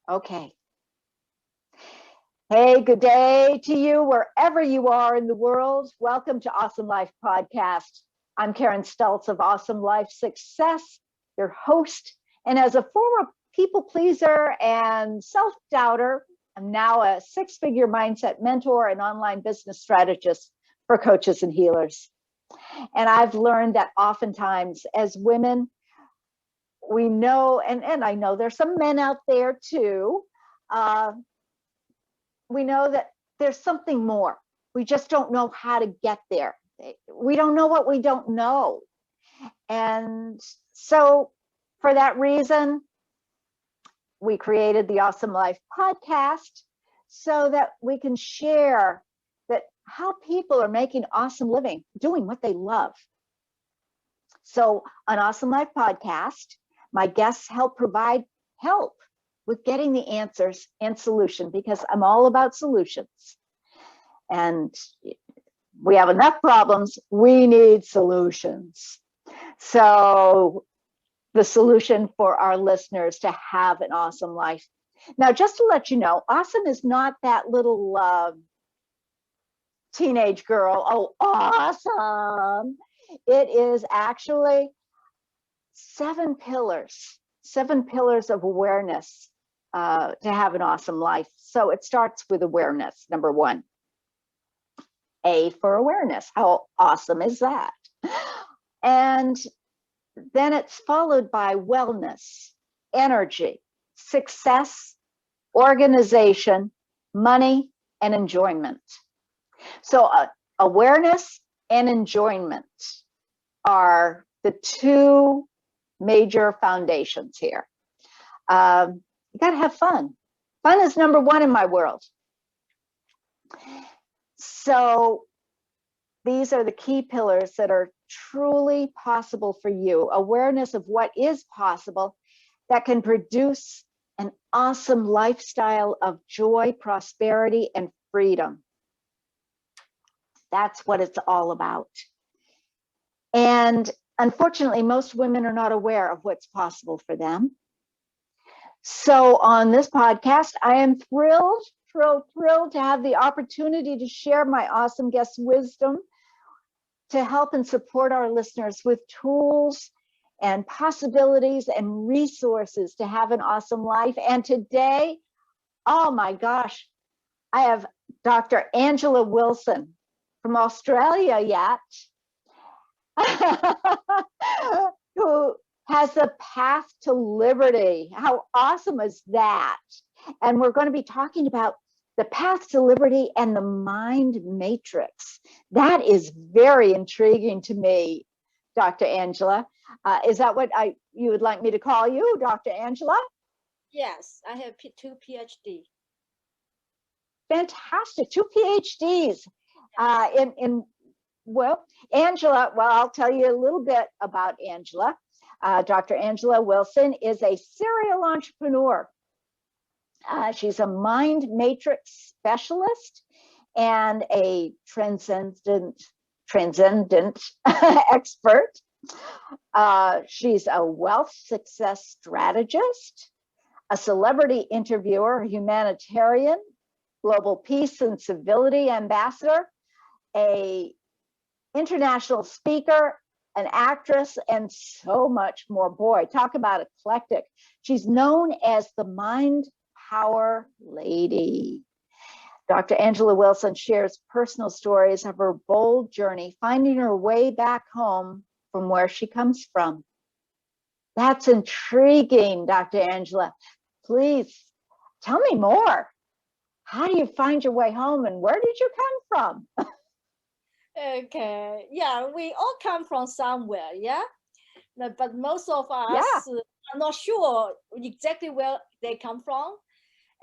Okay. Hey, good day to you wherever you are in the world. Welcome to Awesome Life Podcast. I'm Karen Stultz of Awesome Life Success, your host. And as a former people pleaser and self-doubter, I'm now a six-figure mindset mentor and online business strategist for coaches and healers. And I've learned that oftentimes as women, we know, and I know there's some men out there too, we know that there's something more. We just don't know how to get there. We don't know what we don't know. And so for that reason, we created the Awesome Life podcast so that we can share that how people are making awesome living, doing what they love. So on Awesome Life podcast, my guests help provide help with getting the answers and solution, because I'm all about solutions. And we have enough problems, we need solutions. So the solution for our listeners to have an awesome life. Now, just to let you know, awesome is not that little teenage girl, oh, awesome. It is actually 7 pillars of awareness to have an awesome life. So it starts with awareness, number 1. A for awareness. How awesome is that? And then it's followed by wellness, energy, success, organization, money, and enjoyment. So awareness and enjoyment are the 2 major foundations here. You got to have fun. Fun is number 1 in my world. So these are the key pillars that are truly possible for you. Awareness of what is possible that can produce an awesome lifestyle of joy, prosperity, and freedom. That's what it's all about. And unfortunately, most women are not aware of what's possible for them. So on this podcast, I am thrilled to have the opportunity to share my awesome guest wisdom to help and support our listeners with tools and possibilities and resources to have an awesome life. And today, oh my gosh, I have Dr. Angela Wilson from Australia yet, who has the path to liberty. How awesome is that? And we're going to be talking about the path to liberty and the mind matrix. That is very intriguing to me, Dr. Angela. Is that what you would like me to call you, Dr. Angela? Yes, I have 2 PhD. Fantastic, 2 PhDs well, Angela, well, I'll tell you a little bit about Angela. Dr. Angela Wilson is a serial entrepreneur. She's a mind matrix specialist and a transcendent expert. She's a wealth success strategist, a celebrity interviewer, a humanitarian, global peace and civility ambassador, a international speaker, an actress, and so much more. Boy, talk about eclectic. She's known as the Mind Power Lady. Dr. Angela Wilson shares personal stories of her bold journey, finding her way back home from where she comes from. That's intriguing, Dr. Angela. Please tell me more. How do you find your way home and where did you come from? Okay, yeah, we all come from somewhere, yeah? But most of us are not sure exactly where they come from.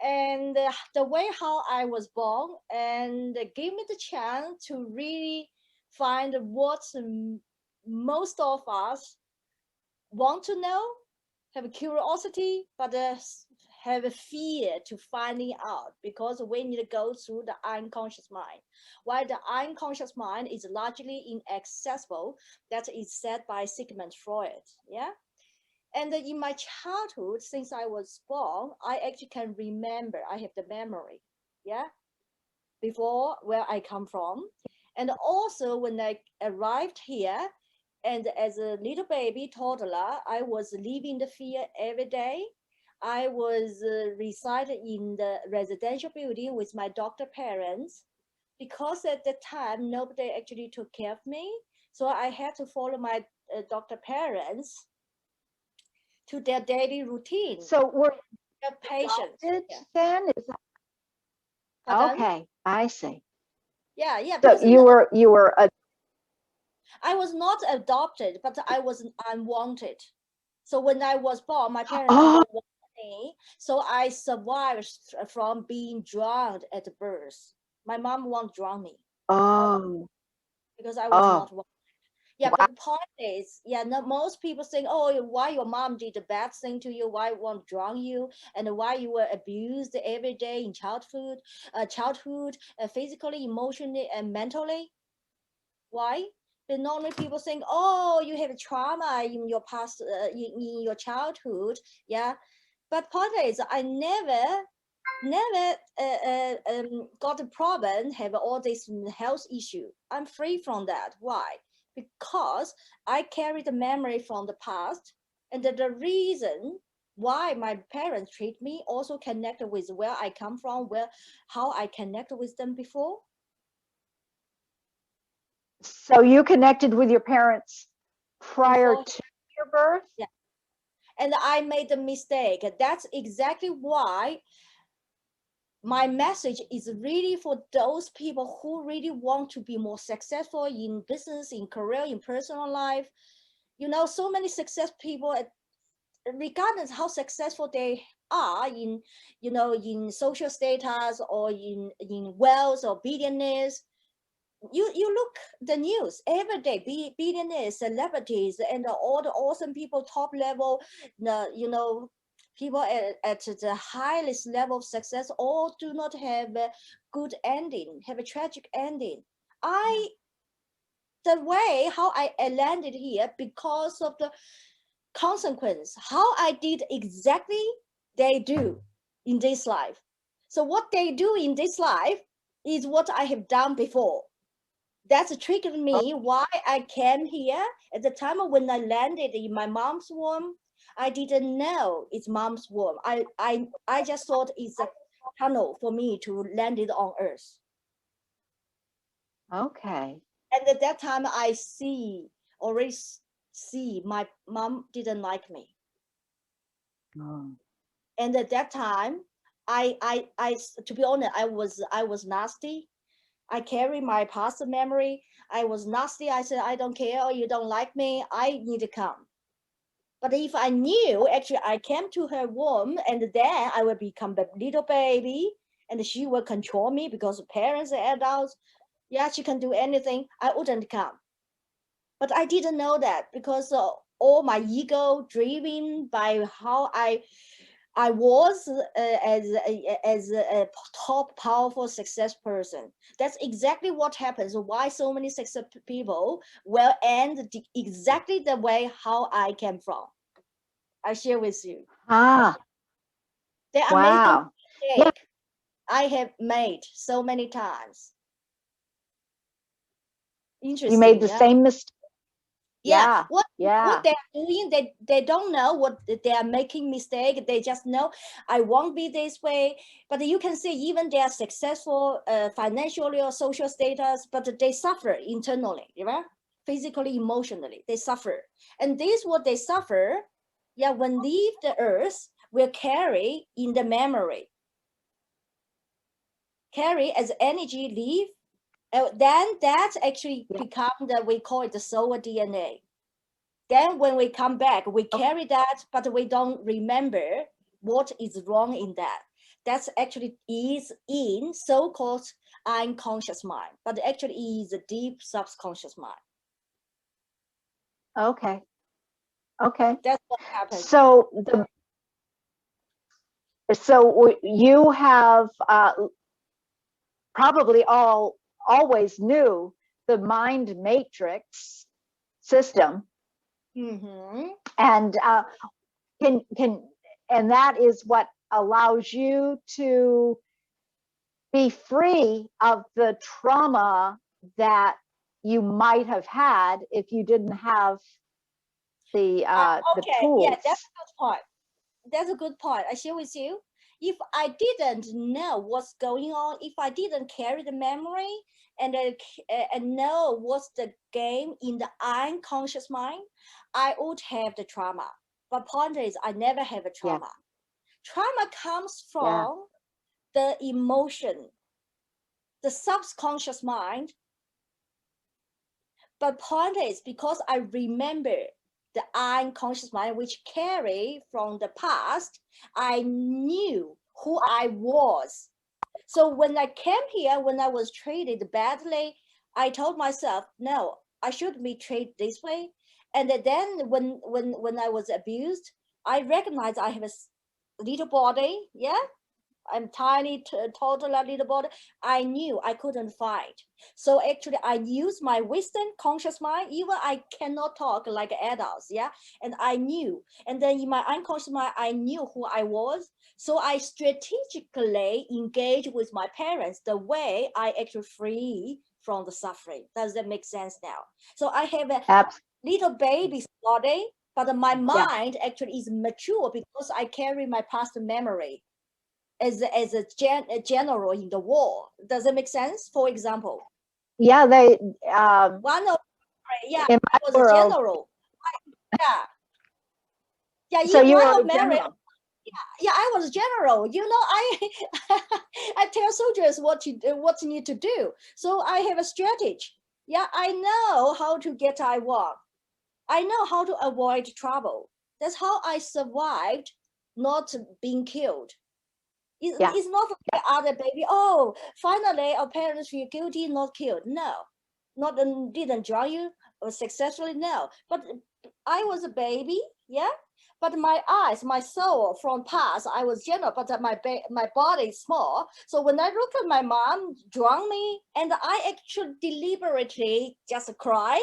And the way how I was born and gave me the chance to really find what most of us want to know, have a curiosity, but have a fear to finding out, because we need to go through the unconscious mind. While the unconscious mind is largely inaccessible, that is said by Sigmund Freud. Yeah. And in my childhood, since I was born, I actually can remember, I have the memory, yeah, before where I come from. And also when I arrived here, and as a little baby toddler, I was living the fear every day. I was resided in the residential building with my doctor parents, because at the time nobody actually took care of me. So I had to follow my doctor parents to their daily routine. So were Their patients. adopted Yeah. then? Is that, Pardon? okay, I see. Yeah, yeah. So Because you were a, I was not adopted, but I was unwanted. So when I was born, my parents oh, didn't want me. So I survived from being drowned at birth. My mom won't drown me oh, because I was oh, not wanted. Yeah, wow. but the point is, yeah, not most people think, oh, why your mom did a bad thing to you, why won't drown you, and why you were abused every day in childhood, physically, emotionally, and mentally. Why? But normally people think, oh, you have a trauma in your past, in your childhood, yeah. But point is, I never got a problem, have all this health issue. I'm free from that. Why? Because I carry the memory from the past, and the reason why my parents treat me also connected with where I come from, how I connected with them before. So you connected with your parents prior Before, to your birth? yeah. And I made a mistake. That's exactly why my message is really for those people who really want to be more successful in business, in career, in personal life. You know, so many success people, regardless how successful they are in, you know, in social status or in wealth or billionaires, you look the news every day, billionaires, celebrities, and all the awesome people, top level, you know, people at the highest level of success, all do not have a good ending, have a tragic ending. I The way how I landed here because of the consequence, how I did exactly they do in this life. So what they do in this life is what I have done before. That's triggered me why I came here. At the time when I landed in my mom's womb, I didn't know it's mom's womb. I just thought it's a tunnel for me to land it on earth. Okay. And at that time I already see my mom didn't like me. Oh. And at that time, I to be honest, I was nasty. I carry my past memory. I was nasty. I said, I don't care, or you don't like me. I need to come. But if I knew, actually, I came to her womb, and then I would become a little baby, and she will control me because parents are adults. Yeah, she can do anything. I wouldn't come. But I didn't know that because all my ego driven by how I was as a top powerful success person. That's exactly what happens. Why so many success people will end exactly the way how I came from. I share with you. Ah, There are many wow. Yeah, mistakes I have made so many times. you made Interesting, the yeah. same mistake. Yeah, Yeah, what yeah. they're doing, they don't know what they are making mistake. They just know I won't be this way. But you can see even they are successful financially or social status, but they suffer internally, right? Physically, emotionally, they suffer. And this what they suffer, yeah, when leave the earth will carry in the memory, carry as energy leave. Then that actually Yeah. become the, we call it the soul DNA. Then when we come back, we Okay. carry that, but we don't remember what is wrong in that. That's actually is in so-called unconscious mind, but actually is a deep subconscious mind. Okay. Okay. That's what happens. So you have probably always knew the mind matrix system, Mm-hmm. and and that is what allows you to be free of the trauma that you might have had if you didn't have the tools. Yeah, that's a good point. That's a good point. I share with you. If I didn't know what's going on, if I didn't carry the memory and know what's the game in the unconscious mind, I would have the trauma. But point is, I never have a trauma. Yeah. Trauma comes from the emotion, the subconscious mind. But point is, because I remember the unconscious mind, which carry from the past, I knew who I was. So when I came here, when I was treated badly, I told myself, no, I shouldn't be treated this way. And then when I was abused, I recognized I have a little body, I'm tiny, total little body. I knew I couldn't fight. So actually, I use my wisdom, conscious mind. Even I cannot talk like adults, and I knew. And then in my unconscious mind, I knew who I was. So I strategically engage with my parents the way I actually free from the suffering. Does that make sense now? So I have a little baby's body, but my mind actually is mature because I carry my past memory as a general in the war. Does it make sense? For example. Yeah, they one of I was a general. So you were a general. I was a general. I tell soldiers what you need to do. So I have a strategy. I know how to get I want. I know how to avoid trouble. That's how I survived not being killed. It's not like other baby. Oh, finally our parents feel guilty, not killed. No, not didn't join you or successfully. No, but I was a baby. But my eyes, my soul from past, I was general, but my body is small. So when I look at my mom drown me, and I actually deliberately just cry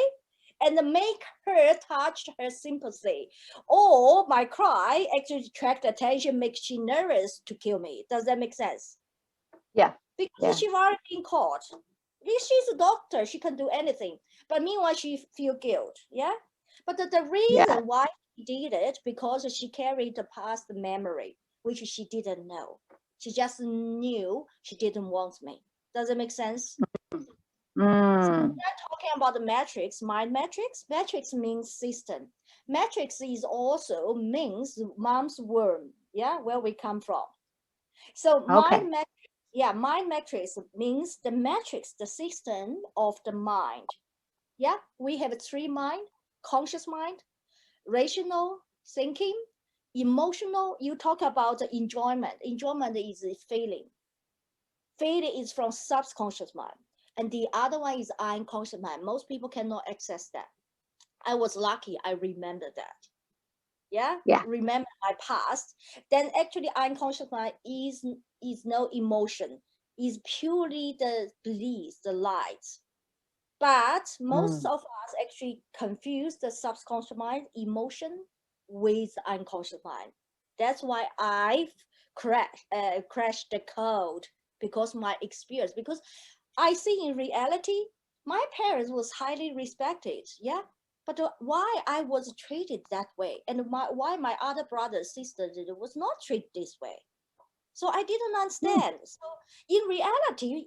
and make her touch her sympathy. Or my cry actually attract attention, makes she nervous to kill me. Does that make sense? Yeah. Because she's already been caught. She's a doctor, she can do anything. But meanwhile, she feel guilt. But the reason why she did it, because she carried the past memory, which she didn't know. She just knew she didn't want me. Does it make sense? So we're talking about the matrix, mind matrix. Matrix means system. Matrix is also means mom's womb, where we come from. So mind matrix means the matrix, the system of the mind. We have three mind: conscious mind, rational thinking, emotional. You talk about the enjoyment. Enjoyment is a feeling. Feeling is from subconscious mind. And the other one is unconscious mind. Most people cannot access that. I was lucky. I remember that. Remember my past. Then actually unconscious mind is no emotion. Is purely the beliefs, the lies. But most of us actually confuse the subconscious mind, emotion, with unconscious mind. That's why I've crashed the code, because my experience. Because I see in reality, my parents was highly respected, but why I was treated that way, and why my other brothers, sisters was not treated this way. So I didn't understand. So in reality,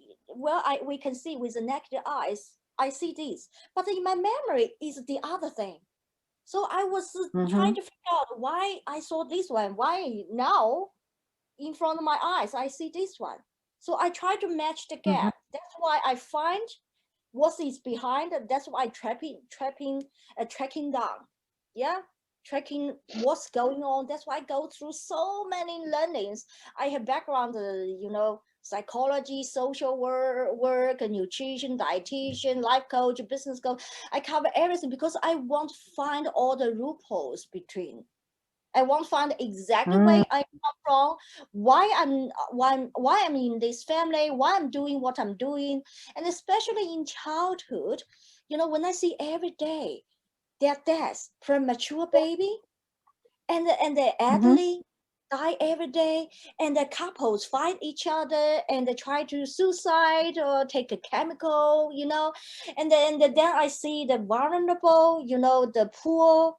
we can see with the naked eyes, I see this, but in my memory is the other thing. So I was trying to figure out why I saw this one, why now in front of my eyes I see this one. So I try to match the gap. That's why I find what is behind. That's why I tracking down, tracking what's going on. That's why I go through so many learnings. I have background, psychology, social work, nutrition, dietitian, life coach, business coach. I cover everything because I want to find all the loopholes between. I want to find exactly where I come from, why I'm in this family, why I'm doing what I'm doing, and especially in childhood, when I see every day their deaths, premature baby, and the elderly die every day, and the couples fight each other, and they try to suicide or take a chemical, and then I see the vulnerable, the poor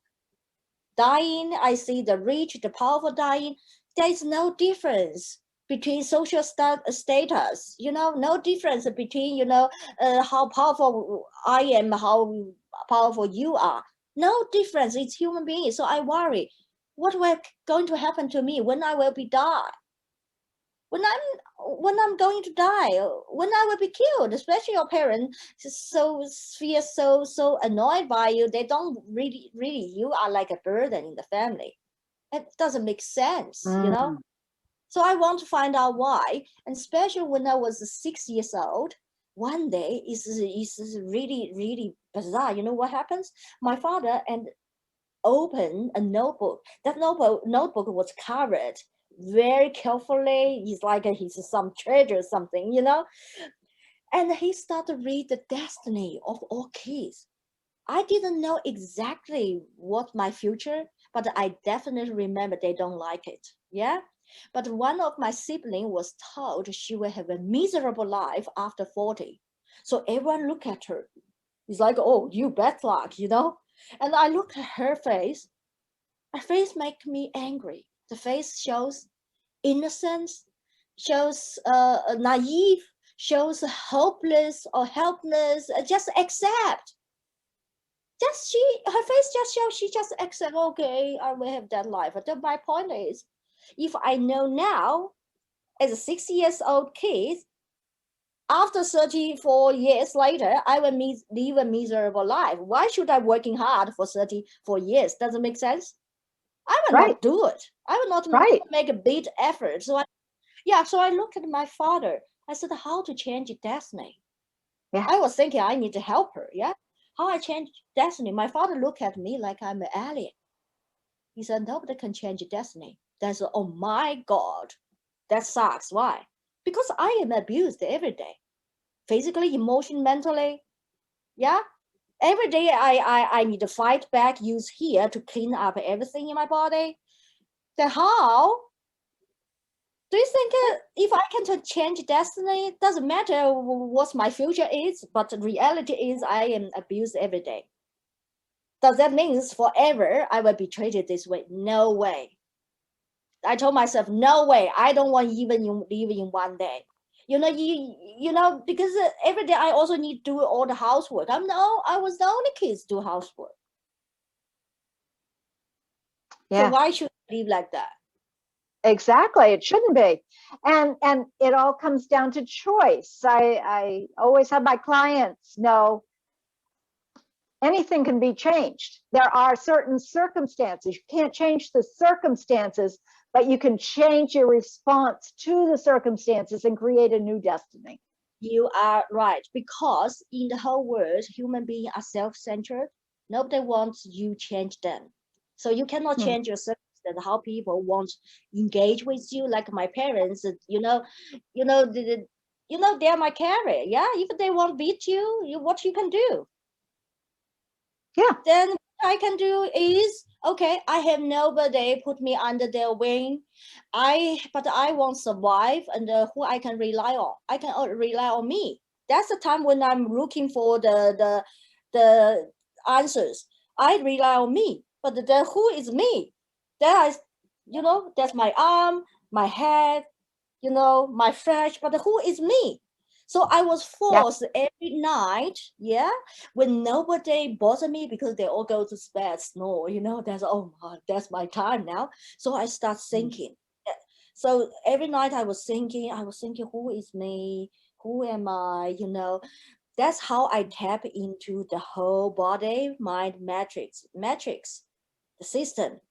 dying. I see the rich, the powerful dying. There is no difference between social status, no difference between, how powerful I am, how powerful you are. No difference. It's human beings. So I worry, what will going to happen to me when I will be die? When I'm going to die, when I will be killed, especially your parents feel so annoyed by you. They don't really, you are like a burden in the family. It doesn't make sense, So I want to find out why, and especially when I was 6 years old, one day is really, really bizarre. You know what happens? My father and opened a notebook. That notebook was covered very carefully. It's like he's some treasure or something, And he started to read the destiny of all kids. I didn't know exactly what my future, but I definitely remember they don't like it. Yeah. But one of my siblings was told she will have a miserable life after 40. So everyone look at her. It's like, oh, you bad luck, And I look at her face. Her face makes me angry. The face shows innocence, shows naive, shows hopeless or helpless. Just accept. Her face just shows she just accept. Okay, I will have that life. But my point is, if I know now, as a 6 years old kid, after 34 years later, I will live a miserable life. Why should I working hard for 34 years? Doesn't make sense. I will not do it. I will not make a big effort. So I look at my father. I said, how to change destiny? Yeah. I was thinking I need to help her. Yeah. How I change destiny? My father looked at me like I'm an alien. He said, nobody can change destiny. That's, oh my God, that sucks. Why? Because I am abused every day, physically, emotionally, mentally. Yeah. Every day I need to fight back, use here to clean up everything in my body. Then how? Do you think if I can change destiny, it doesn't matter what my future is, but the reality is I am abused every day. Does that mean forever I will be treated this way? No way. I told myself, no way. I don't want even live in one day. Because every day I also need to do all the housework. I was the only kid to do housework. Yeah. So why should I live like that? Exactly. It shouldn't be. And it all comes down to choice. I always have my clients know anything can be changed. There are certain circumstances. You can't change the circumstances, but you can change your response to the circumstances and create a new destiny. You are right, because in the whole world, human beings are self-centered. Nobody wants you change them. So you cannot change your circumstance, how people want to engage with you. Like my parents, they are my carrier. Yeah, if they want to beat you, what you can do? Yeah. Then what I can do is, okay, I have nobody put me under their wing. But I won't survive, and who I can rely on? I can rely on me. That's the time when I'm looking for the answers. I rely on me, but who is me? That's my arm, my head, my flesh, but who is me? So I was forced every night, when nobody bother me because they all go to bed, snore, that's my time now. So I start thinking. So every night I was thinking, who is me? Who am I? That's how I tap into the whole body, mind matrix, the system.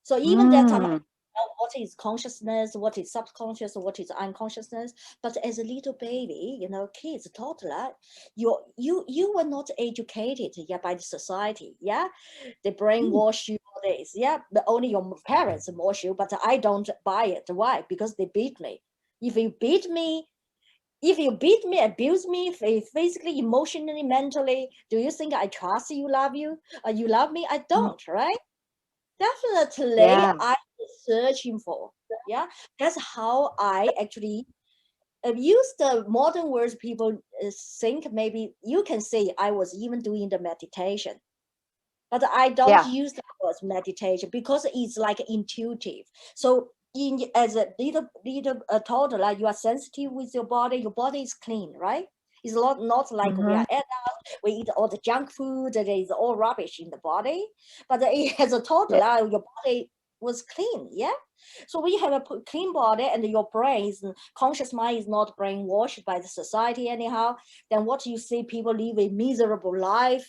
So even that time, what is consciousness, what is subconscious, what is unconsciousness. But as a little baby, kids, toddler, you were not educated by the society. They brainwash you all this. But only your parents wash you, but I don't buy it. Why? Because they beat me. If you beat me, abuse me, physically, emotionally, mentally, do you think I trust you, love you? You love me? I don't, right? definitely Yeah. I was searching for. Yeah, that's how I actually use the modern words. People think maybe you can say I was even doing the meditation, but I don't use the word meditation because it's like intuitive. So as a little toddler, you are sensitive with your body. Your body is clean, right? It's not like we are adults. We eat all the junk food. There is all rubbish in the body. But as a toddler, your body was clean. Yeah. So when you have a clean body and your brain is conscious mind is not brainwashed by the society anyhow, then what you see people live a miserable life,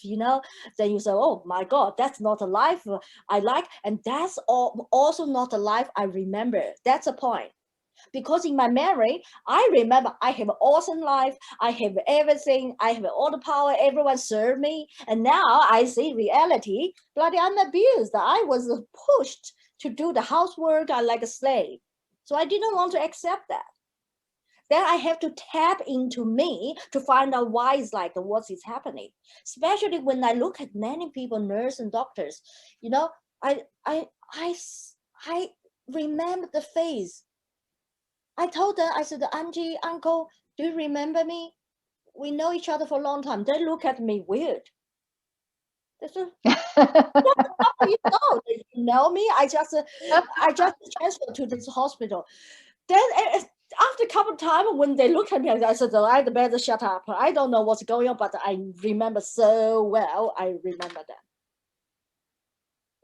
then you say, oh my God, that's not a life I like. And that's also not a life I remember. That's the point. Because in my memory, I remember I have an awesome life. I have everything. I have all the power. Everyone served me. And now I see reality. Bloody, I'm abused. I was pushed to do the housework like a slave. So I didn't want to accept that. Then I have to tap into me to find out why it's like what is happening. Especially when I look at many people, nurses and doctors, I remember the face. I told them, I said, Auntie, Uncle, do you remember me? We know each other for a long time. They look at me weird. They said, you know me? I just transferred to this hospital. Then after a couple of times, when they look at me, I said, I better shut up. I don't know what's going on, but I remember so well. I remember them.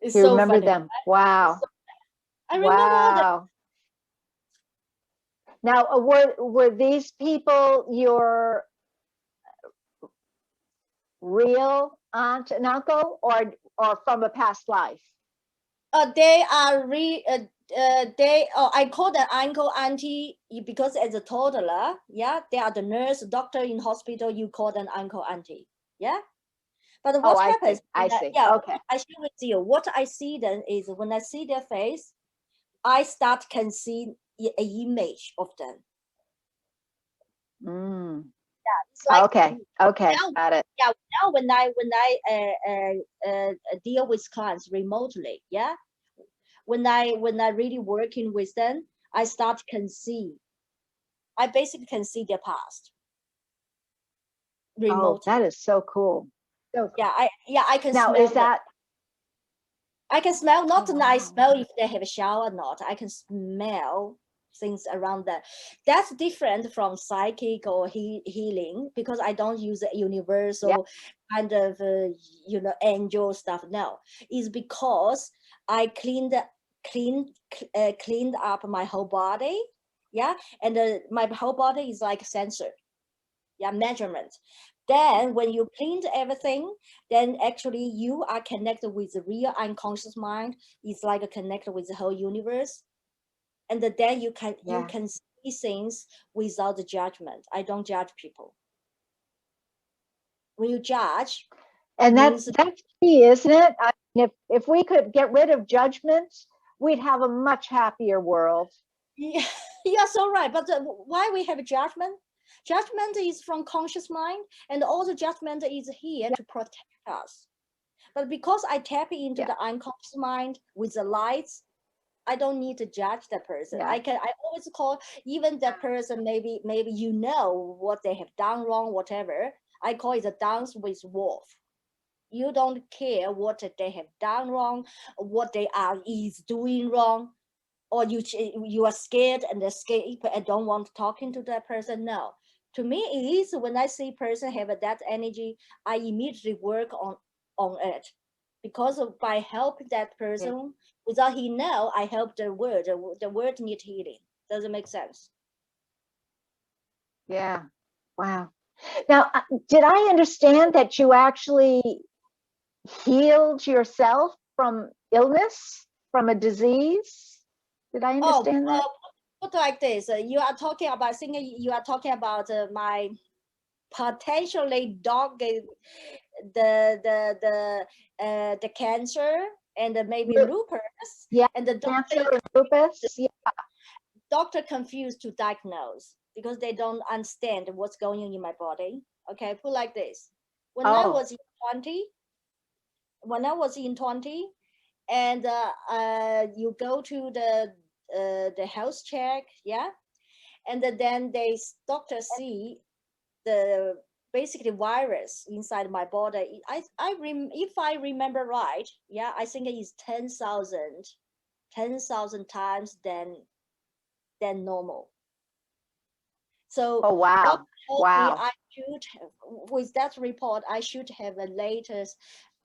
It's You so remember funny. them. Wow. I remember all that. Now, were these people your real aunt and uncle, or from a past life? They are I call them uncle, auntie because as a toddler, yeah, they are the nurse, doctor in hospital. You call them uncle, auntie, yeah. But what happens? I see. Yeah, okay. I share with you. What I see then is when I see their face, I can see an image of them. Yeah, it's like okay. Now, Got it. Yeah, now when I deal with clients remotely, yeah, when I really working with them, I basically can see their past remotely. That is so cool. So yeah, I can now smell is that I can smell, not I smell if they have a shower or not. I can smell things around that. That's different from psychic or healing because I don't use a universal kind of angel stuff. No, it's because I cleaned up my whole body. Yeah, and my whole body is like a sensor. Yeah, measurement. Then when you cleaned everything, then actually you are connected with the real unconscious mind. It's like a connected with the whole universe. And then you can see things without the judgment. I don't judge people. When you judge, and that's key, isn't it? I mean, if we could get rid of judgment, we'd have a much happier world. Yeah, you're so right. But why we have a judgment? Judgment is from conscious mind, and all the judgment is here to protect us. But because I tap into the unconscious mind with the lights, I don't need to judge that person. I always call even that person, maybe what they have done wrong, whatever. I call it a dance with wolf. You don't care what they have done wrong, what they is doing wrong, or you are scared and escape and don't want to talking to that person. No. To me, it is when I see person have that energy, I immediately work on it. Because by helping that person, without he know, I help the world. The world need healing. Does it make sense? Yeah. Wow. Now, did I understand that you actually healed yourself from illness, from a disease? Did I understand that? Put like this. You are talking about, my potentially dog, the cancer and maybe lupus. Yeah, and the cancer and lupus. Yeah. Doctor confused to diagnose because they don't understand what's going on in my body. Okay, put like this. When I was in 20, and you go to the health check, yeah, and then doctor see the basically virus inside my body. If I remember right, yeah, I think it is 10,000 times than normal. So Oh, wow. doctor told me Wow. I should have, with that report, I should have a later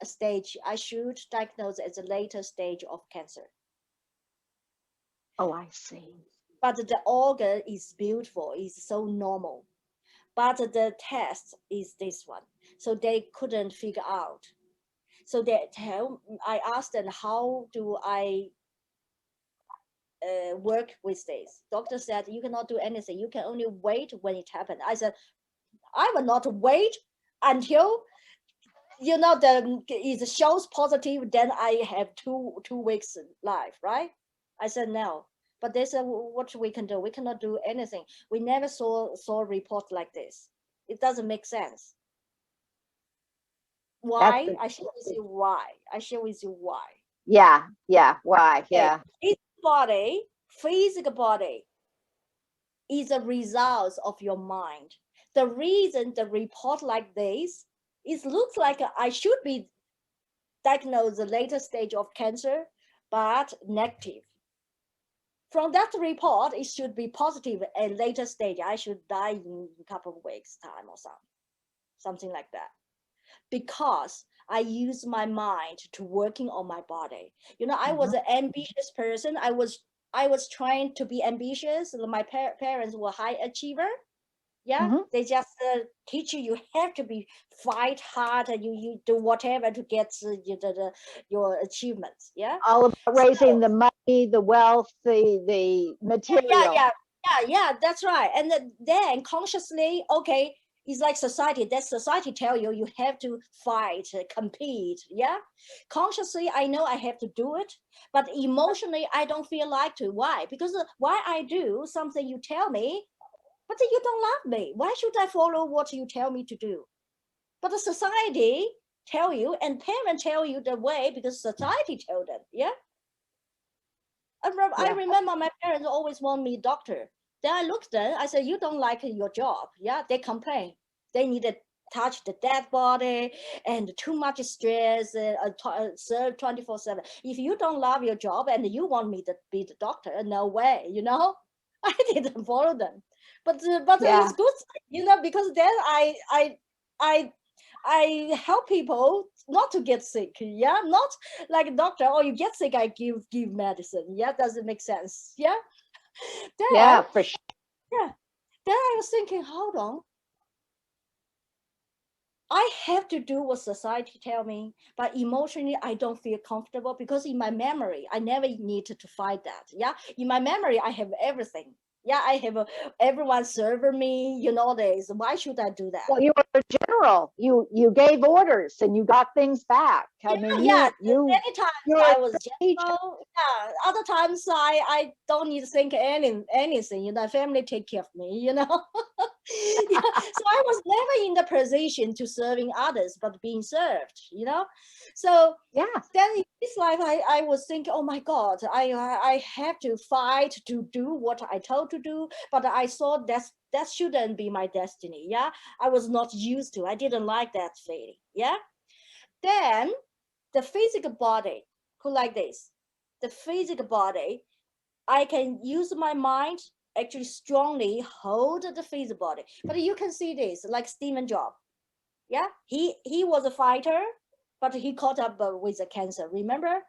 stage. I should diagnose as a later stage of cancer. Oh, I see. But the organ is beautiful, is so normal. But the test is this one. So they couldn't figure out. So I asked them, how do I work with this? Doctor said, you cannot do anything. You can only wait when it happens. I said, I will not wait until it shows positive, then I have two weeks life, right? I said no. But they said, what we can do? We cannot do anything. We never saw a report like this. It doesn't make sense. Why? I share with you why. I share with you why. Yeah. Why? Yeah. This body, physical body, is a result of your mind. The reason the report like this, it looks like I should be diagnosed the later stage of cancer, but negative. From that report, it should be positive at later stage. I should die in a couple of weeks time or something like that. Because I use my mind to working on my body. I was an ambitious person. I was trying to be ambitious. My parents were high achiever. Yeah, they just teach you have to be fight hard and you do whatever to get your achievements. Yeah, all about raising the money, the wealth, the material. Yeah, that's right. And then consciously, okay, it's like society. That society tell you have to fight, compete. Yeah, consciously, I know I have to do it, but emotionally, I don't feel like to. Why? Because why I do something you tell me, but you don't love me. Why should I follow what you tell me to do? But the society tell you, and parents tell you the way because society tell them. Yeah. I remember my parents always want me doctor. Then I looked at them, I said, you don't like your job. Yeah, they complain. They need to touch the dead body and too much stress, serve 24/7. If you don't love your job and you want me to be the doctor, no way, I didn't follow them. But it's good, because then I help people not to get sick. Yeah, not like a doctor. Oh, you get sick, I give medicine. Yeah, does it make sense? Yeah. Then, For sure. yeah. Then I was thinking, hold on. I have to do what society tell me, but emotionally I don't feel comfortable because in my memory I never needed to fight that. Yeah, in my memory I have everything. Yeah, I have everyone serving me. This. Why should I do that? Well, you were a general. You gave orders and you got things back. I mean, many times I was general. Yeah, other times I don't need to think anything. Family take care of me. Yeah. So I was never in the position to serving others, but being served. So then in this life, I was thinking, oh my God, I have to fight to do what I told to do, but I thought that shouldn't be my destiny. Yeah, I was not used to. I didn't like that feeling. Yeah. Then the physical body, put like this, the physical body, I can use my mind actually strongly hold the physical body. But you can see this, like Stephen Jobs. Yeah, he was a fighter, but he caught up with the cancer, remember?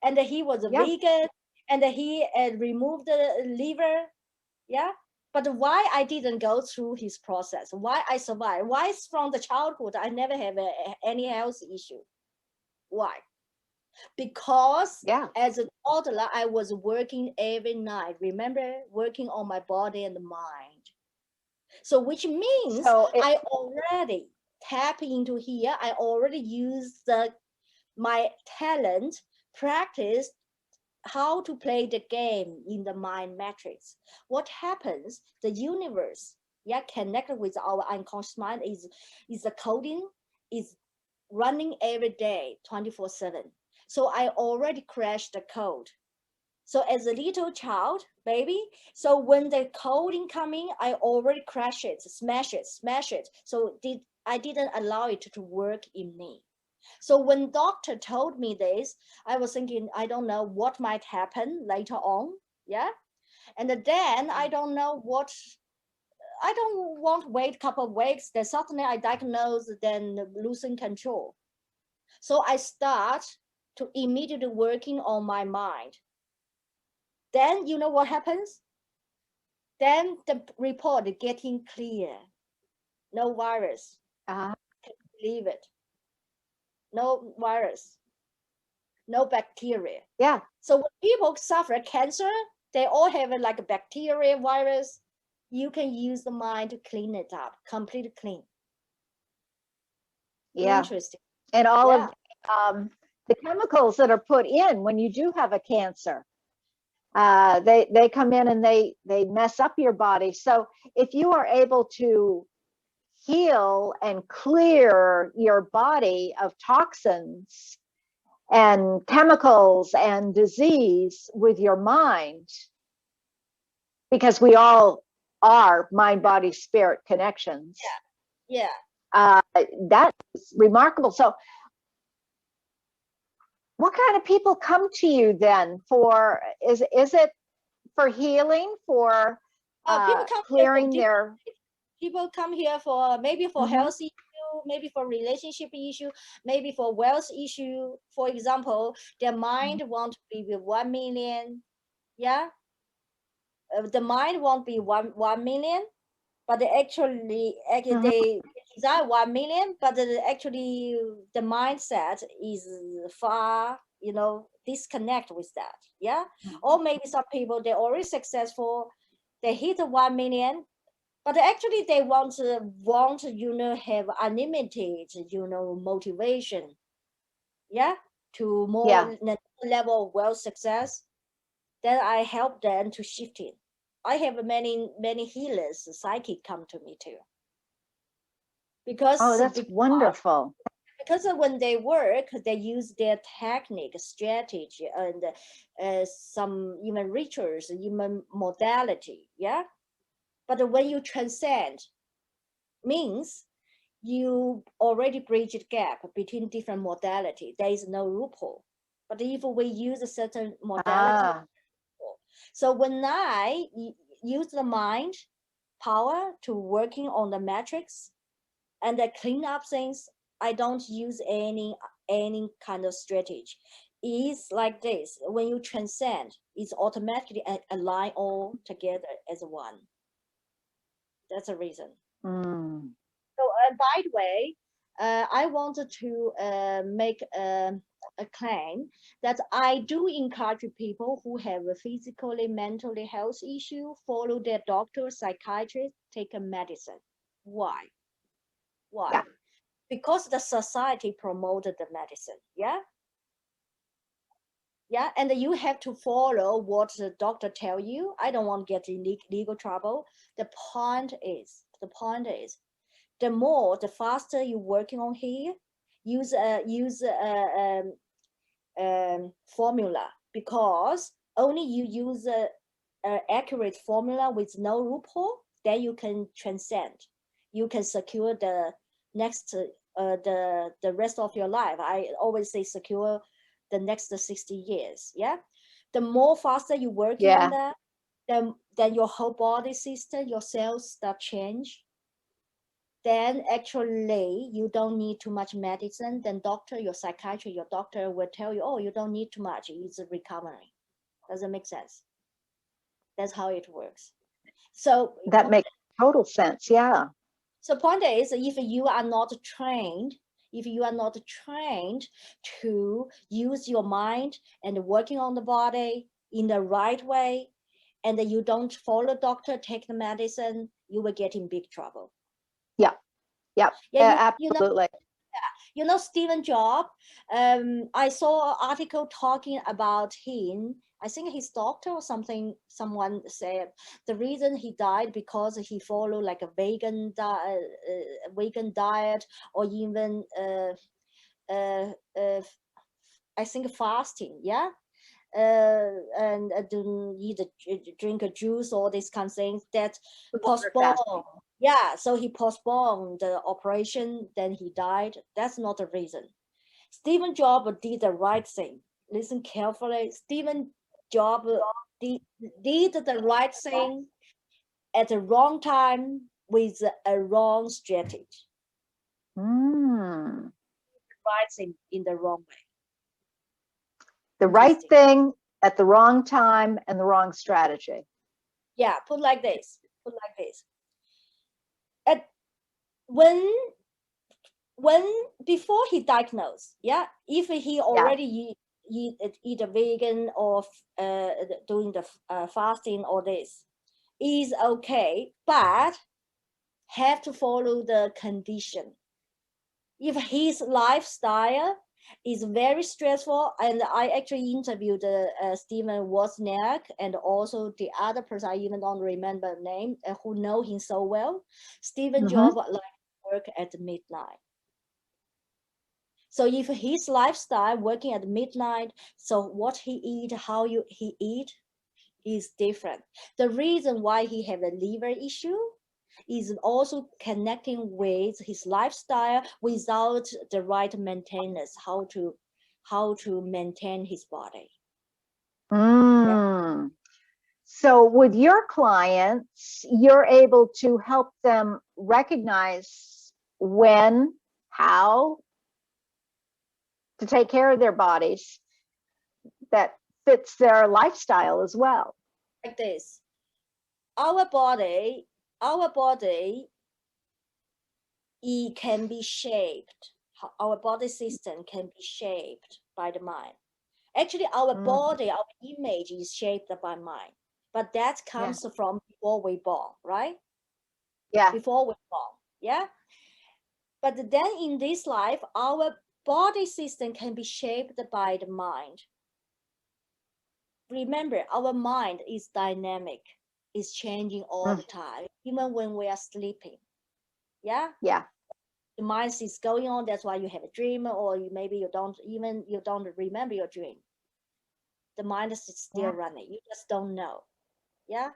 And he was a vegan, and he removed the liver. Yeah. But why I didn't go through his process? Why I survived? Why from the childhood I never have any health issue? Why? Because as a toddler, I was working every night. Remember, working on my body and mind. So which means I already tap into here. I already use my talent, practice how to play the game in the mind matrix. What happens? The universe, connected with our unconscious mind is the coding is running every day, 24/7. So I already crashed the code. So as a little child, baby, so when the code incoming, I already crash it, smash it, smash it. So I didn't allow it to work in me. So when doctor told me this, I was thinking, I don't know what might happen later on. Yeah. And then I don't know what, I don't want to wait a couple of weeks. Then suddenly I diagnose, then losing control. So I start to immediately working on my mind. Then you know what happens? Then the report getting clear. No virus. Uh, Believe it. No virus. No bacteria. yeah. So when people suffer cancer, they all have like a bacteria, virus. You can use the mind to clean it up, completely clean. Yeah. Interesting. And all Yeah. of the chemicals that are put in when you do have a cancer, they come in and they mess up your body. So if you are able to heal and clear your body of toxins and chemicals and disease with your mind, because we all are mind, body, spirit connections. Yeah. That is remarkable. So what kind of people come to you then for, is it for healing, for People come clearing here their, people come here for maybe for Mhm. health issue, maybe for relationship issue, maybe for wealth issue. For example, their mind want to be with 1 million. Yeah. The mind won't be 1 million, but Mhm. they desire 1 million, but actually the mindset is far, disconnect with that. Yeah. Or maybe some people, they're already successful, they hit 1 million, but actually they want have unlimited, motivation. Yeah. To more level of wealth success. Then I help them to shift it. I have many healers, psychic come to me too. Because Oh, that's wonderful. because when they work, they use their technique, strategy, and some even rituals, even modality. Yeah. But when you transcend, means you already bridge the gap between different modality. There is no loophole. But if we use a certain modality, so when I use the mind power to working on the metrics and I clean up things, I don't use any kind of strategy. It's like this: when you transcend, it's automatically align all together as one. That's the reason. Mm. So, by the way, I wanted to make a claim that I do encourage people who have a physically, mentally health issue, follow their doctor, psychiatrist, take a medicine. Why? Why? Yeah. Because the society promoted the medicine. Yeah. Yeah, and you have to follow what the doctor tell you. I don't want to get in legal trouble. The point is, the faster you're working on here, use formula, because only you use a accurate formula with no loophole, then you can transcend. You can secure the next the rest of your life. I always say secure the next 60 years. Yeah, the more faster you're working on that, then your whole body system, your cells start change. Then actually you don't need too much medicine. Then your psychiatrist, your doctor will tell you, oh, you don't need too much. It's recovering. Does it make sense? That's how it works. So That makes total sense. Yeah. So point is, if you are not trained, to use your mind and working on the body in the right way, and you don't follow doctor, take the medicine, you will get in big trouble. Yeah. Yeah. Absolutely. Stephen Jobs, I saw an article talking about him. I think his doctor or something, someone said the reason he died because he followed like a vegan diet or even I think fasting, yeah, and don't eat drink a juice or this kind of things that postpone. Yeah, so he postponed the operation, then he died. That's not the reason. Stephen Jobs did the right thing. Listen carefully. Stephen Jobs did the right thing at the wrong time with a wrong strategy. Right thing in the wrong way. The right thing at the wrong time and the wrong strategy. Yeah, put like this. Put like this. At when before he diagnosed, yeah, if he already eat a vegan or doing the fasting or this is okay, but have to follow the condition. If his lifestyle is very stressful, and I actually interviewed Stephen Wozniak and also the other person I even don't remember the name who know him so well. Stephen Jobs like work at midnight. So if his lifestyle working at midnight, so what he eat, how he eat is different. The reason why he have a liver issue is also connecting with his lifestyle without the right maintenance, how to maintain his body. Yeah. So with your clients, you're able to help them recognize when, how to take care of their bodies that fits their lifestyle as well. Like this, our body, it can be shaped. Our body system can be shaped by the mind. Actually, our body, our image is shaped by mind, but that comes from before we born, right? Yeah. Before we born, yeah. But then in this life, our body system can be shaped by the mind. Remember, our mind is dynamic, is changing all the time, even when we are sleeping. Yeah. Yeah. The mind is going on. That's why you have a dream, or maybe you don't remember your dream. The mind is still running. You just don't know. Yeah.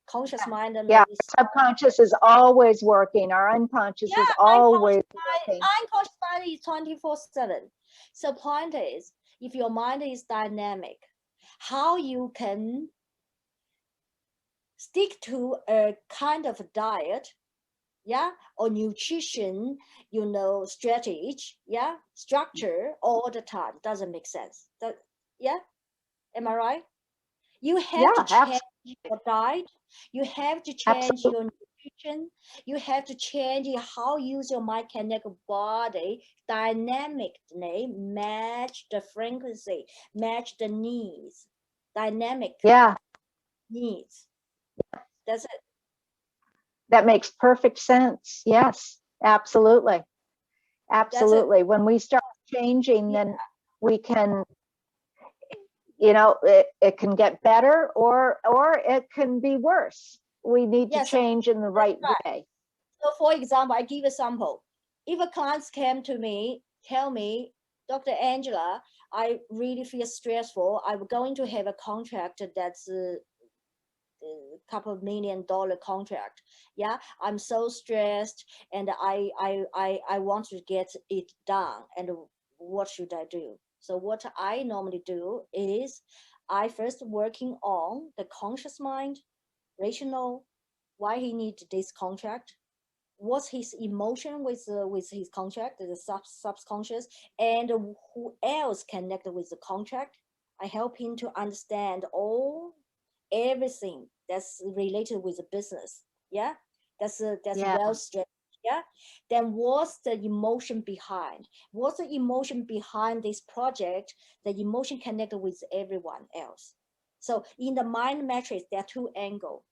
Conscious mind and our subconscious is always working. Our unconscious is always working. Unconscious mind is 24/7. So point is, if your mind is dynamic, how you can stick to a kind of diet, yeah, or nutrition, strategy, yeah, structure all the time doesn't make sense. Yeah, am I right? You have to change your diet. You have to change your nutrition. You have to change how you use your mind connect body dynamically, match the frequency, match the needs, dynamic needs. That's it. That makes perfect sense. Yes, absolutely. Absolutely. When we start changing, then we can, it can get better or it can be worse. We need to change in the right way. So for example, I give a sample. If a client came to me, tell me, Dr. Angela, I really feel stressful. I'm going to have a contract that's a couple of $1 million contract. Yeah, I'm so stressed and I want to get it done. And what should I do? So what I normally do is I first working on the conscious mind, rational, why he needs this contract, what's his emotion with his contract, the subconscious, and who else connected with the contract. I help him to understand everything that's related with the business. Yeah, that's well strategy. Yeah, then what's the emotion behind? What's the emotion behind this project? The emotion connected with everyone else. So in the mind matrix, there are two angles.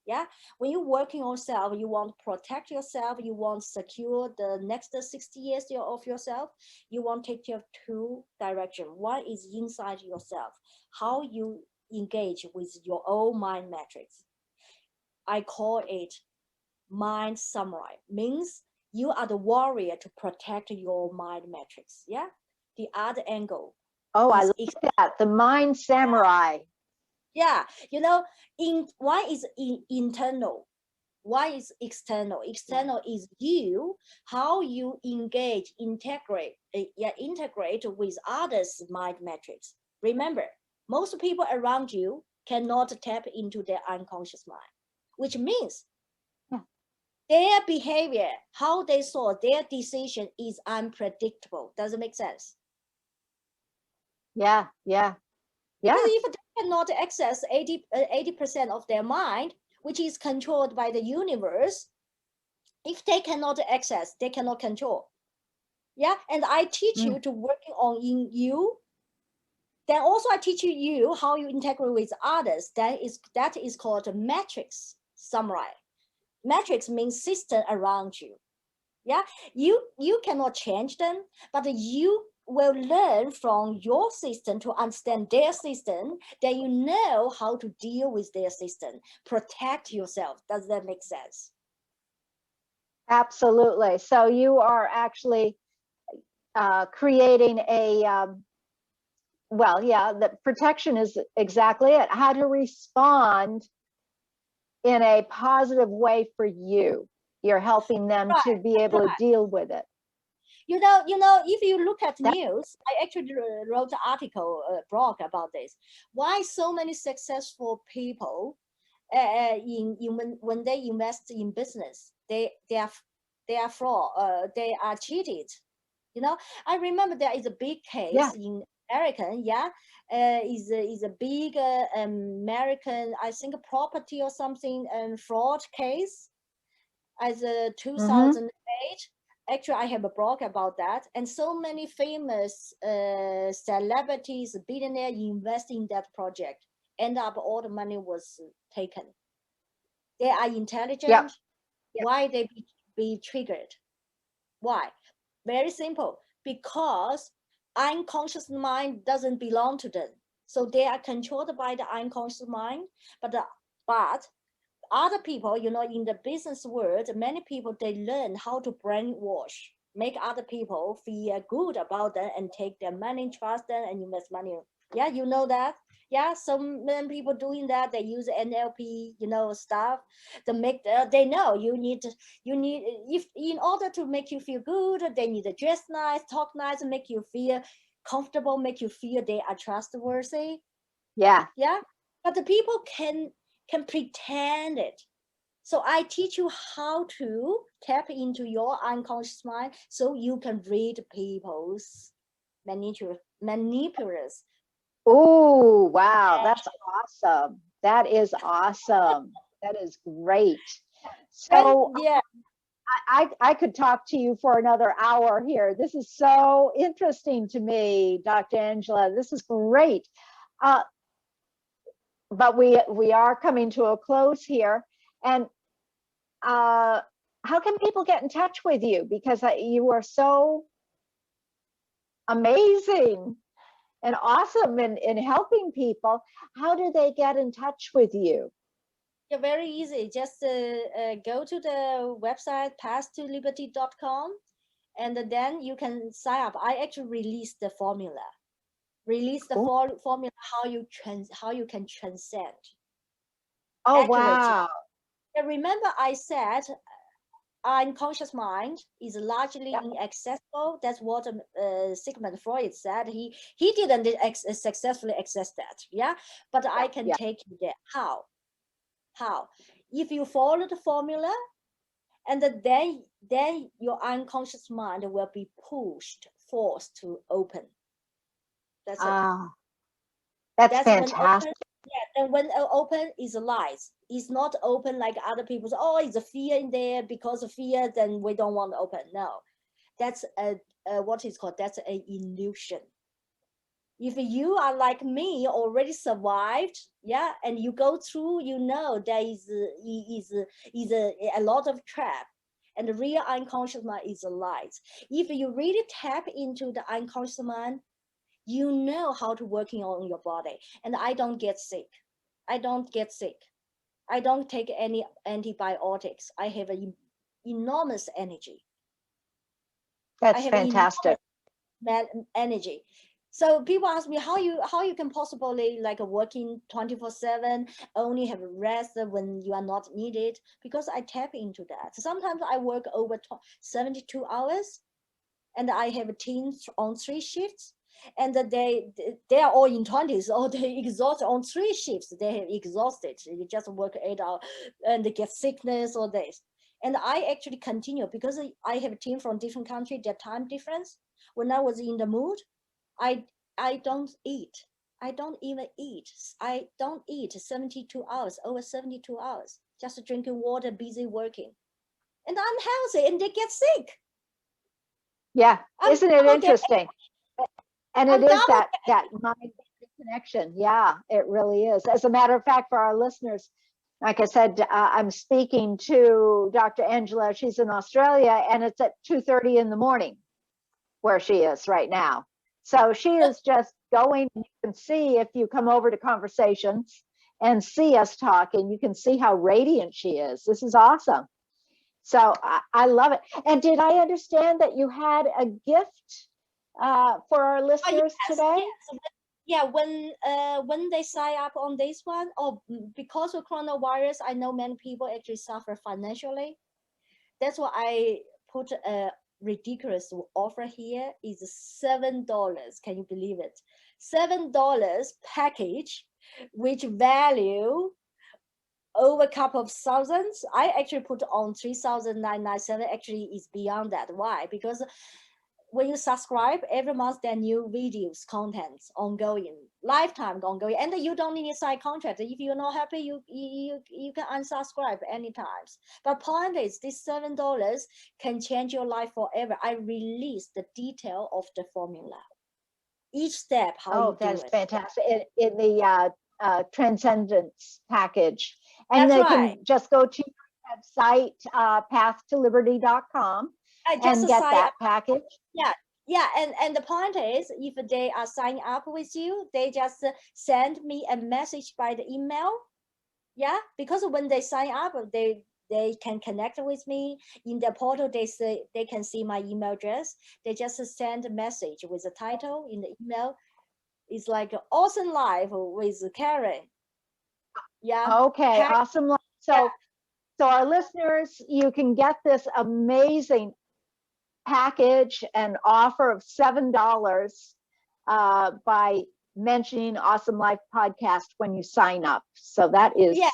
Yeah, when you're working on yourself, you want to protect yourself, you want to secure the next 60 years of yourself, you want to take care of two directions. One is inside yourself, how you engage with your own mind matrix. I call it mind samurai, means you are the warrior to protect your mind matrix. Yeah, the other angle, Oh, I like that. The mind samurai. Yeah, why is internal? Why is external? External is you, how you engage, integrate with others' mind matrix. Remember, most people around you cannot tap into their unconscious mind, which means their behavior, how they saw their decision is unpredictable. Does it make sense? Yeah. Because if they cannot access 80% of their mind, which is controlled by the universe, if they cannot access, they cannot control. Yeah, and I teach you to working on in you. Then also I teach you how you integrate with others. That is called a matrix summary. Matrix means system around you. Yeah, you cannot change them, but you will learn from your system to understand their system. Then you know how to deal with their system, protect yourself. Does that make sense? Absolutely. So you are actually creating a well, yeah, the protection is exactly it. How to respond in a positive way for you. You're helping them to be able to deal with it. If you look at news, I actually wrote an article, blog about this. Why so many successful people, when they invest in business, they are fraud, they are cheated. I remember there is a big case in American, is a big American, I think, property or something, fraud case as a 2008. Actually, I have a blog about that, and so many famous celebrities, billionaire invest in that project. End up, all the money was taken. They are intelligent. Why they be triggered? Why? Very simple. Because unconscious mind doesn't belong to them, so they are controlled by the unconscious mind. But other people, in the business world, many people, they learn how to brainwash, make other people feel good about them and take their money, trust them, and invest money. Yeah, you know that. Yeah, some many people doing that. They use NLP, stuff to make. They know you need if in order to make you feel good, they need to dress nice, talk nice, make you feel comfortable, make you feel they are trustworthy. Yeah. But the people can pretend it. So I teach you how to tap into your unconscious mind so you can read people's manipulators. Oh, wow. That's awesome. That is awesome. That is great. So I could talk to you for another hour here. This is so interesting to me, Dr. Angela. This is great. But we are coming to a close here. And how can people get in touch with you? Because you are so amazing and awesome in helping people. How do they get in touch with you? Yeah, very easy. Just go to the website passtoliberty.com, and then you can sign up. I actually released the formula. Formula how you can transcend. Oh, wow. Remember I said unconscious mind is largely inaccessible. That's what Sigmund Freud said. He didn't successfully access that. But I can take you there. How? If you follow the formula, and then your unconscious mind will be forced to open. That's it. That's fantastic. And when open is lies. It's not open like other people say, oh, it's a fear in there. Because of fear, then we don't want to open. No, that's what is called, that's an illusion. If you are like me, already survived, and you go through, there is a lot of trap, and the real unconscious mind is a light. If you really tap into the unconscious mind, you know how to working on your body. And I don't get sick. I don't take any antibiotics. I have an enormous energy. That's fantastic. Energy. So people ask me how you can possibly like working 24/7, only have rest when you are not needed, because I tap into that. Sometimes I work over 72 hours, and I have a team on 3 shifts, and they are all in 20s, or they exhausted on 3 shifts. They have exhausted. You just work 8 hours and they get sickness or this. And I actually continue because I have a team from different countries, their time difference. When I was in the mood, I don't eat. I don't even eat. I don't eat 72 hours, over 72 hours, just drinking water, busy working. And I'm healthy, and they get sick. Yeah, isn't it interesting? And it is that mind connection. Yeah, it really is. As a matter of fact, for our listeners, like I said, I'm speaking to Dr. Angela. She's in Australia, and it's at 2:30 in the morning where she is right now. So she is just going. You can see, if you come over to Conversations and see us talking, you can see how radiant she is. This is awesome. So I love it. And did I understand that you had a gift for our listeners today? Yes. Yeah, when they sign up on this one, because of coronavirus, I know many people actually suffer financially. That's why I put a ridiculous offer here. Is $7. Can you believe it? $7 package, which value over a couple of thousands. I actually put on 3,997. Actually, is beyond that. Why? Because when you subscribe every month, there are new videos, contents ongoing, lifetime ongoing, and you don't need a side contract. If you're not happy, you can unsubscribe anytime. But point is, this $7 can change your life forever. I release the detail of the formula, each step, how you do it. Oh, that's fantastic! In the Transcendence package, and That's they right. can just go to your website, pathtoliberty.com, and get that package. Yeah, and the point is, if they are signing up with you, they just send me a message by the email. Yeah, because when they sign up, they can connect with me in the portal. They can see my email address. They just send a message with the title in the email. It's like Awesome Life with Karen. Yeah. Okay, awesome. So our listeners, you can get this amazing package and offer of $7 by mentioning Awesome Life Podcast when you sign up. So that is yeah,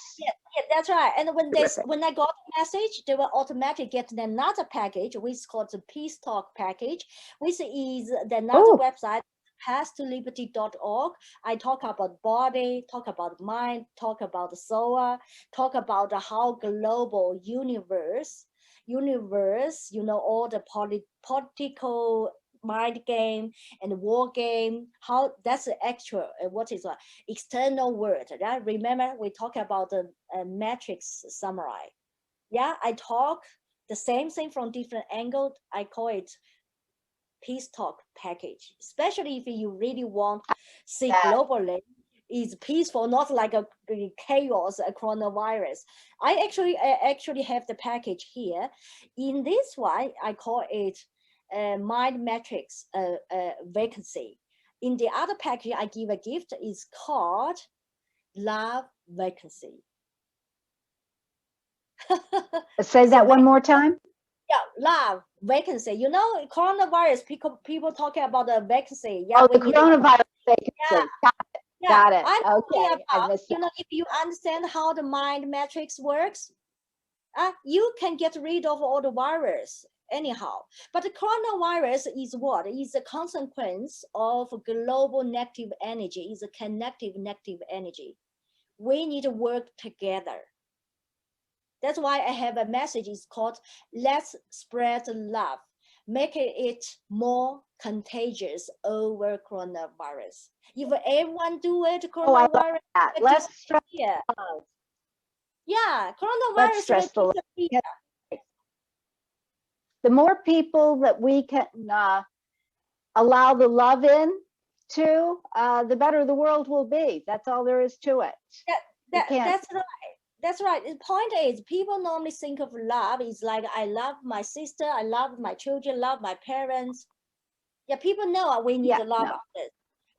that's right. And when I got the message, they will automatically get another package, which is called the Peace Talk package, which is another website, pathtoliberty.org. I talk about body, talk about mind, talk about the soul, talk about how global universe, all the political mind game and war game, how that's the actual what is external world. Right? Remember we talk about the matrix samurai. Yeah, I talk the same thing from different angle. I call it Peace Talk package, especially if you really want to see globally is peaceful, not like a chaos, a coronavirus. I actually have the package here. In this one, I call it mind matrix vacancy. In the other package, I give a gift is called love vacancy. Say that one more time. Yeah, love vacancy. Coronavirus. People talking about the vacancy. Yeah, the coronavirus vacancy. Yeah. Got it. I'm okay. About, if you understand how the mind matrix works, you can get rid of all the virus anyhow. But the coronavirus is what? Is a consequence of global negative energy. Is a connective negative energy. We need to work together. That's why I have a message. It's called "Let's Spread Love." Making it more contagious over coronavirus. If everyone do it, coronavirus. Let's stress love. Yeah, coronavirus will disappear. The more people that we can allow the love in to, the better the world will be. That's all there is to it. That's right. That's right. The point is, people normally think of love is like, I love my sister, I love my children, love my parents. Yeah, people know we need to love others.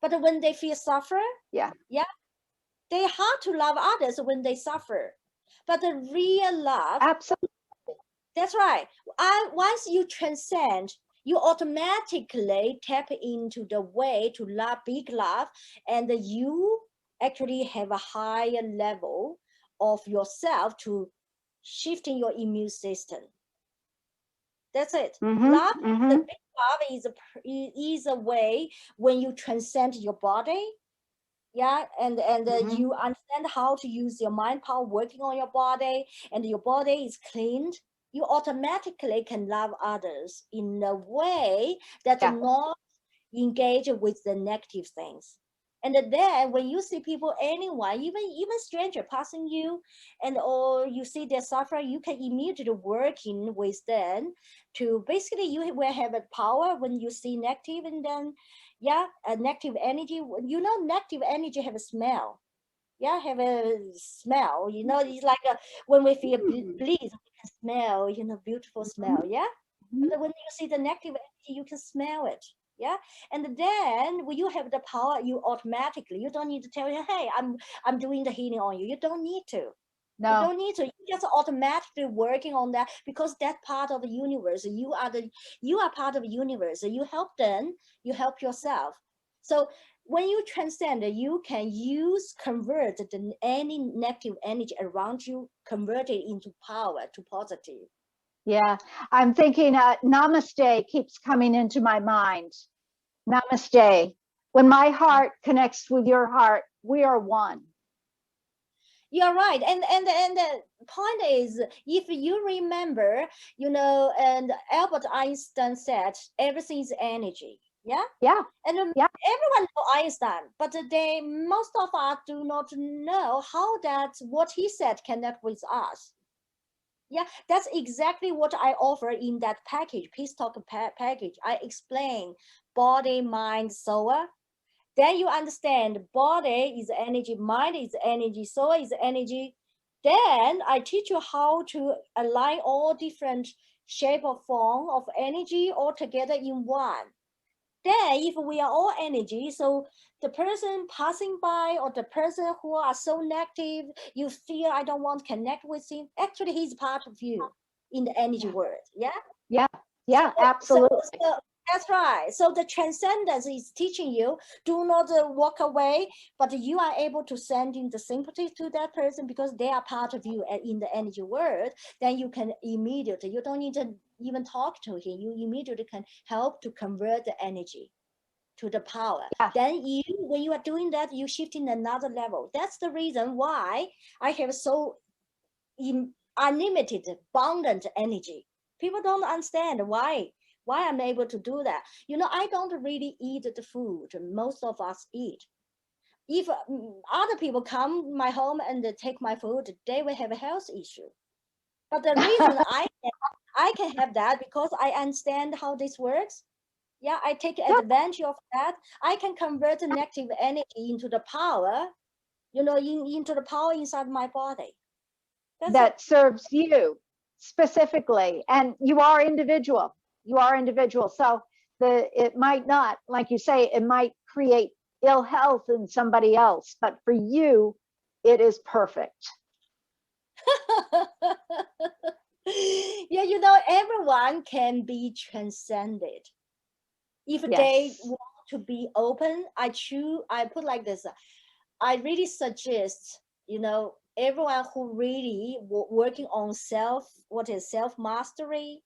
But when they feel suffer, Yeah. they hard to love others when they suffer. But the real love, Absolutely. that's right. Once you transcend, you automatically tap into the way to love, big love, and you actually have a higher level of yourself to shifting your immune system. That's it. Love, the big love is a way when you transcend your body, yeah, and you understand how to use your mind power working on your body, and your body is cleaned, you automatically can love others in a way that not engage with the negative things. And then when you see people, anyone, even stranger passing you, and or you see their suffering, you can immediately work in with them to basically you will have a power when you see negative, and then a negative energy. You know, negative energy have a smell. Yeah, have a smell. You know, it's like when we feel bleed, we can smell. You know, beautiful smell. Yeah. And when you see the negative energy, you can smell it. Yeah. And then when you have the power, you automatically, you don't need to tell you, hey, I'm doing the healing on you. You don't need to. No. You don't need to. You just automatically working on that because that's part of the universe. You are part of the universe. You help them, you help yourself. So when you transcend, you can convert any negative energy around you, convert it into power, to positive. Yeah, I'm thinking namaste keeps coming into my mind. Namaste. When my heart connects with your heart, we are one. You're right. And the point is, if you remember, you know, and Albert Einstein said everything is energy. Yeah. Yeah. And everyone know Einstein, but most of us do not know how what he said connect with us. Yeah, that's exactly what I offer in that package, Peace Talk package. I explain body, mind, soul. Then you understand body is energy, mind is energy, soul is energy. Then I teach you how to align all different shape or form of energy all together in one. Then if we are all energy, so the person passing by or the person who are so negative, you feel I don't want to connect with him. Actually, he's part of you in the energy world. Yeah. Yeah. Yeah. So, Absolutely. that's right. So the transcendence is teaching you, do not walk away, but you are able to send in the sympathy to that person because they are part of you in the energy world. Then you can immediately, you don't need to even talk to him. You immediately can help to convert the energy to the power. Yeah. Then when you are doing that, you shift in another level. That's the reason why I have so unlimited, abundant energy. People don't understand why I'm able to do that. You know, I don't really eat the food most of us eat. If other people come my home and they take my food, they will have a health issue. But the reason I can have that because I understand how this works. Yeah, I take advantage of that. I can convert the negative energy into the power, you know, into the power inside my body. That serves you specifically, and you are individual. So it might not, like you say, it might create ill health in somebody else, but for you it is perfect. Yeah, you know, everyone can be transcended if they want to be open. I put like this, I really suggest, you know, everyone who really working on self mastery,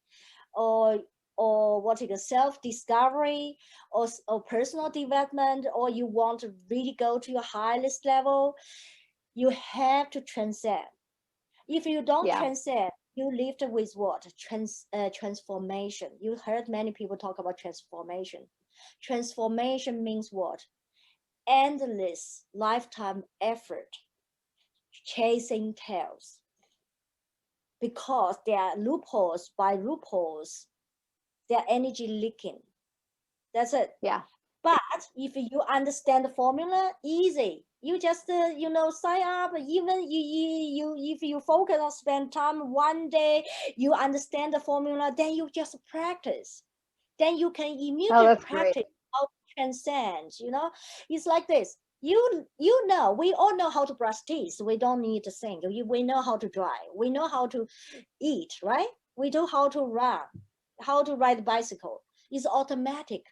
or what is self discovery, or personal development, or you want to really go to your highest level, you have to transcend. If you don't transcend, you live with what? Transformation. You heard many people talk about transformation. Transformation means what? Endless lifetime effort chasing tails, because there are loopholes by loopholes, their energy leaking. That's it. Yeah. But if you understand the formula, easy. You just you know, sign up. Even you if you focus on spend time one day, you understand the formula, then you just practice. Then you can immediately practice how to transcend, you know, it's like this. You know, we all know how to brush teeth. We don't need to think. We know how to drive. We know how to eat, right? We know how to run, how to ride a bicycle. It's automatic.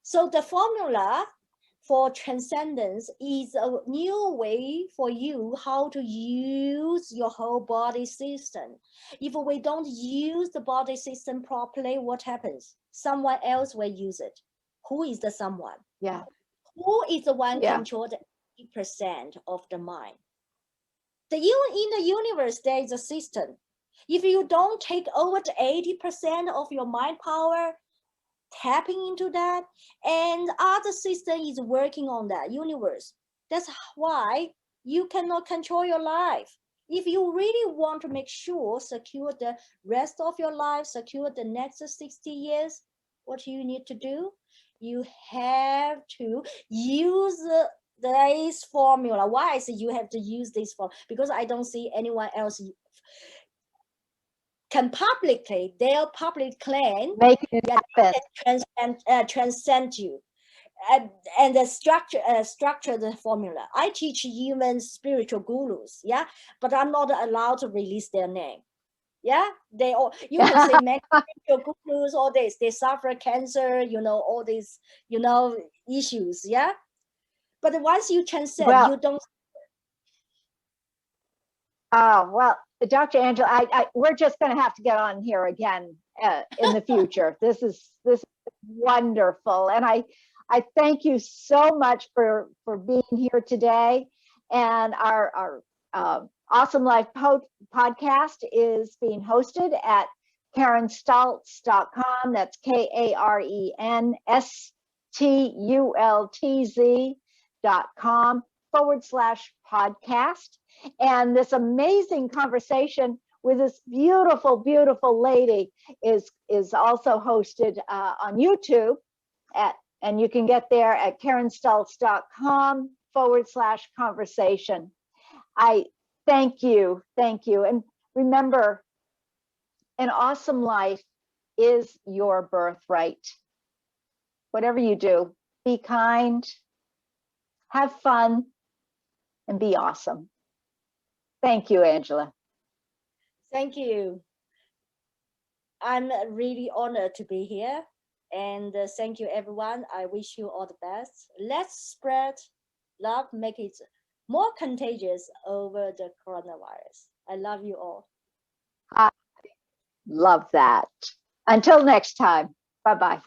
So the formula for transcendence is a new way for you how to use your whole body system. If we don't use the body system properly, what happens? Someone else will use it. Who is the someone? Yeah. Who is the one Yeah. control the 80% of the mind? In the universe, there is a system. If you don't take over the 80% of your mind power, tapping into that, and other system is working on that universe. That's why you cannot control your life. If you really want to make sure secure the rest of your life, secure the next 60 years, what you need to do? You have to use this formula. Why I say you have to use this formula? Because I don't see anyone else can publicly, they'll publicly claim Make it happen. Transcend you, and the structure the formula. I teach even spiritual gurus, yeah, but I'm not allowed to release their name. Yeah, they all, you can say many spiritual gurus, all this, they suffer cancer, you know, all these, you know, issues, yeah. But once you transcend, Well, you don't. Oh, well, Dr. Angela, we're just going to have to get on here again in the future. This is wonderful, and I thank you so much for being here today. And our Awesome Life podcast is being hosted at KarenStultz.com. That's KarenStultz.com/podcast. And this amazing conversation with this beautiful, beautiful lady is also hosted on YouTube and you can get there at KarenStultz.com/conversation. I thank you. And remember, an awesome life is your birthright. Whatever you do, be kind, have fun, and be awesome. Thank you, Angela. Thank you. I'm really honored to be here. And thank you, everyone. I wish you all the best. Let's spread love, make it more contagious over the coronavirus. I love you all. I love that. Until next time. Bye-bye.